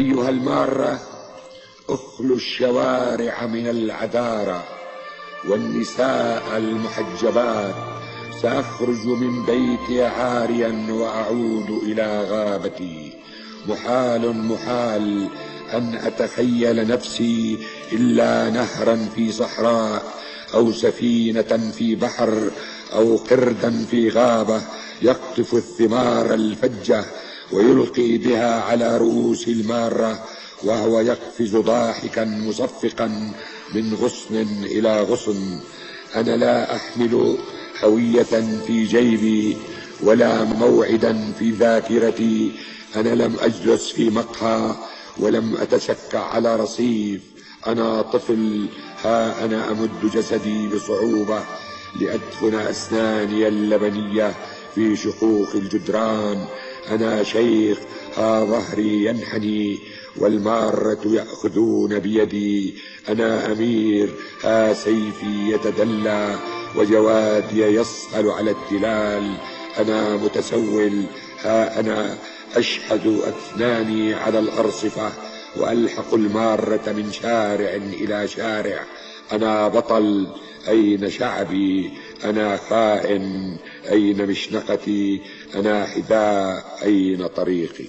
أيها المارة، اخلوا الشوارع من العذارى والنساء المحجبات. سأخرج من بيتي عاريا وأعود إلى غابتي. محال أن أتخيل نفسي إلا نهرا في صحراء، أو سفينة في بحر، أو قردا في غابة يقطف الثمار الفجة ويلقي بها على رؤوس المارة، وهو يقفز ضاحكا مصفقا من غصن إلى غصن. أنا لا أحمل هوية في جيبي ولا موعدا في ذاكرتي. أنا لم أجلس في مقهى ولم أتسكع على رصيف. أنا طفل، ها أنا أمد جسدي بصعوبة لأدفن أسناني اللبنية في شقوق الجدران. أنا شيخ، ها ظهري ينحني والمارة يأخذون بيدي. أنا أمير، ها سيفي يتدلى وجوادي يصهل على التلال. أنا متسول، ها أنا أشحذ أسناني على الأرصفة وألحق المارة من شارع إلى شارع. أنا بطل، أين شعبي؟ أنا خائن، أين مشنقتي؟ أنا حذاء، أين طريقي؟